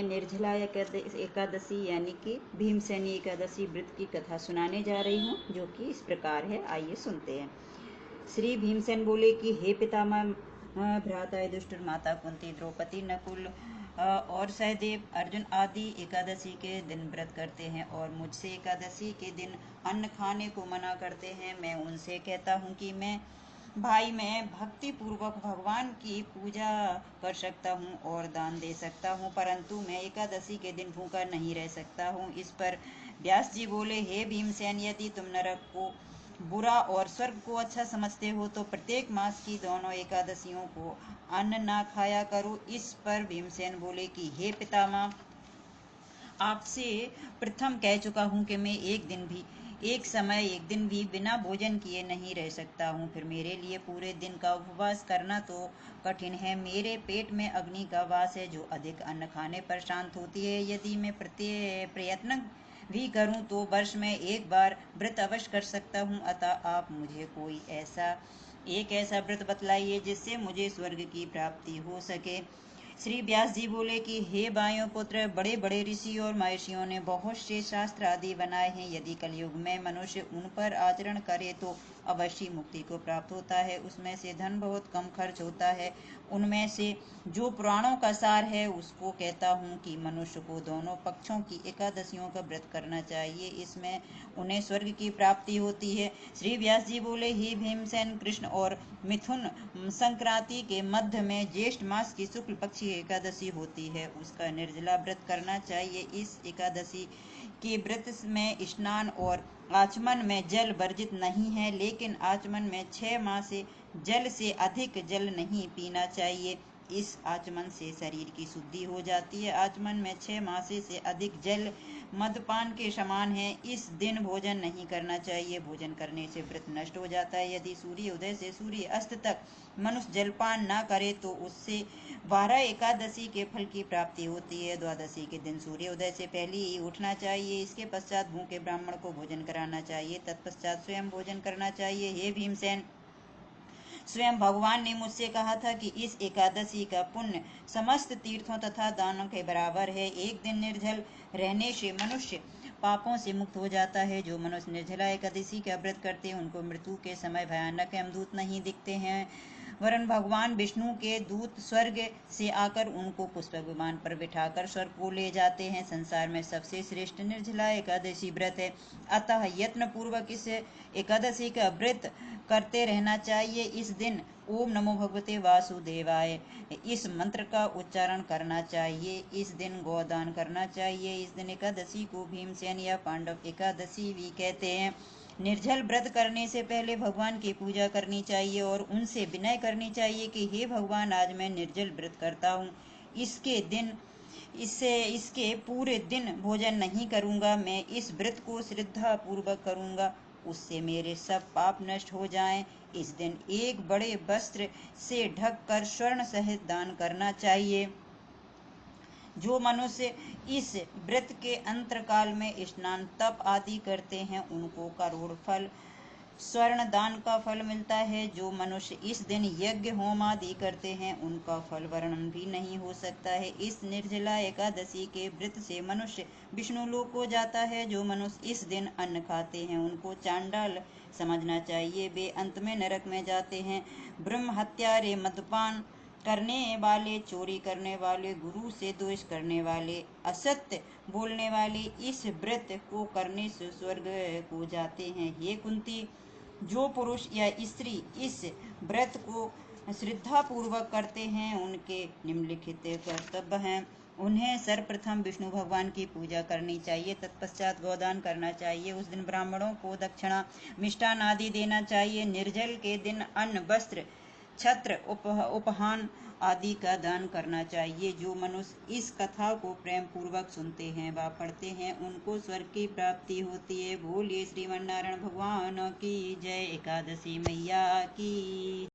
निर्जला एकादशी यानी कि भीमसेनी एकादशी व्रत की कथा सुनाने जा रही हूँ, जो कि इस प्रकार है। आइए सुनते हैं। श्री भीमसेन बोले कि हे पितामह, भ्राता युधिष्ठिर, माता कुंती, द्रौपदी, नकुल और सहदेव, अर्जुन आदि एकादशी के दिन व्रत करते हैं और मुझसे एकादशी के दिन अन्न खाने को मना करते हैं। मैं उनसे कहता हूँ कि मैं भक्ति पूर्वक भगवान की पूजा कर सकता हूँ और दान दे सकता हूँ, परंतु मैं एकादशी के दिन भूखा नहीं रह सकता हूँ। इस पर व्यास जी बोले, हे भीमसेन, यदि तुम नरक को बुरा और स्वर्ग को अच्छा समझते हो तो प्रत्येक मास की दोनों एकादशियों को अन्न ना खाया करो। इस पर भीमसेन बोले कि हे पितामह, आपसे प्रथम कह चुका हूँ कि मैं एक दिन भी बिना भोजन किए नहीं रह सकता हूँ। फिर मेरे लिए पूरे दिन का उपवास करना तो कठिन है। मेरे पेट में अग्नि का वास है, जो अधिक अन्न खाने पर शांत होती है। यदि मैं प्रयत्न भी करूं तो वर्ष में एक बार व्रत अवश्य कर सकता हूं। अतः आप मुझे कोई ऐसा व्रत बतलाइए जिससे मुझे स्वर्ग की प्राप्ति हो सके। श्री व्यास जी बोले कि हे वायु पुत्र, बड़े बड़े ऋषि और महर्षियों ने बहुत से शास्त्र आदि बनाए हैं। यदि कलयुग में मनुष्य उन पर आचरण करे तो अवश्य मुक्ति को प्राप्त होता है। उसमें से धन बहुत कम खर्च होता है। उनमें से जो पुराणों का सार है उसको कहता हूँ कि मनुष्य को दोनों पक्षों की एकादशियों का व्रत करना चाहिए। इसमें उन्हें स्वर्ग की प्राप्ति होती है। श्री व्यास जी बोले, हे भीमसेन, कृष्ण और मिथुन संक्रांति के मध्य में ज्येष्ठ मास की शुक्ल पक्ष की एकादशी होती है, उसका निर्जला व्रत करना चाहिए। इस एकादशी के व्रत में स्नान और आचमन में जल वर्जित नहीं है, लेकिन आचमन में 6 माह से जल से अधिक जल नहीं पीना चाहिए। इस आचमन से शरीर की शुद्धि हो जाती है। आचमन में 6 मासे से अधिक जल मदपान के समान है। इस दिन भोजन नहीं करना चाहिए। भोजन करने से व्रत नष्ट हो जाता है। यदि सूर्य उदय से सूर्य अस्त तक मनुष्य जलपान न करे तो उससे 12 एकादशी के फल की प्राप्ति होती है। द्वादशी के दिन सूर्य उदय से पहले ही उठना चाहिए। इसके पश्चात भूखे ब्राह्मण को भोजन कराना चाहिए। तत्पश्चात स्वयं भोजन करना चाहिए। हे भीमसेन, स्वयं भगवान ने मुझसे कहा था कि इस एकादशी का पुण्य समस्त तीर्थों तथा दानों के बराबर है। एक दिन निर्जल रहने से मनुष्य पापों से मुक्त हो जाता है। जो मनुष्य निर्जला एकादशी का व्रत करते हैं उनको मृत्यु के समय भयानक यमदूत नहीं दिखते हैं, वरन भगवान विष्णु के दूत स्वर्ग से आकर उनको पुष्पक विमान पर बिठाकर स्वर्ग को ले जाते हैं। संसार में सबसे श्रेष्ठ निर्जला एकादशी व्रत है। अतः यत्न पूर्वक इस एकादशी का व्रत करते रहना चाहिए। इस दिन ओम नमो भगवते वासुदेवाय इस मंत्र का उच्चारण करना चाहिए। इस दिन गोदान करना चाहिए। इस दिन एकादशी को भीमसेन या पांडव एकादशी भी कहते हैं। निर्जल व्रत करने से पहले भगवान की पूजा करनी चाहिए और उनसे विनय करनी चाहिए कि हे भगवान, आज मैं निर्जल व्रत करता हूँ। इसके पूरे दिन भोजन नहीं करूँगा। मैं इस व्रत को श्रद्धा पूर्वक करूँगा, उससे मेरे सब पाप नष्ट हो जाएं। इस दिन एक बड़े वस्त्र से ढककर स्वर्ण सहित दान करना चाहिए। जो मनुष्य इस व्रत के अंतरकाल में स्नान तप आदि करते हैं उनको करोड़ फल स्वर्ण दान का फल मिलता है। जो मनुष्य इस दिन यज्ञ होम आदि करते हैं उनका फल वर्णन भी नहीं हो सकता है। इस निर्जला एकादशी के व्रत से मनुष्य विष्णु लोक को जाता है। जो मनुष्य इस दिन अन्न खाते हैं उनको चांडाल समझना चाहिए, वे अंत में नरक में जाते हैं। ब्रह्म हत्यारे, मद्यपान करने वाले, चोरी करने वाले, गुरु से द्वेष करने वाले, असत्य बोलने वाले इस व्रत को करने से स्वर्ग को जाते हैं। ये कुंती, जो पुरुष या स्त्री इस व्रत को श्रद्धा पूर्वक करते हैं उनके निम्नलिखित कर्तव्य हैं। उन्हें सर्वप्रथम विष्णु भगवान की पूजा करनी चाहिए। तत्पश्चात गोदान करना चाहिए। उस दिन ब्राह्मणों को दक्षिणा मिष्टान आदि देना चाहिए। निर्जल के दिन अन्न, वस्त्र, छत्र, उपहान आदि का दान करना चाहिए। जो मनुष्य इस कथा को प्रेम पूर्वक सुनते हैं व पढ़ते हैं उनको स्वर्ग की प्राप्ति होती है। बोलिए श्रीमन्नारायण भगवान की जय। एकादशी मैया की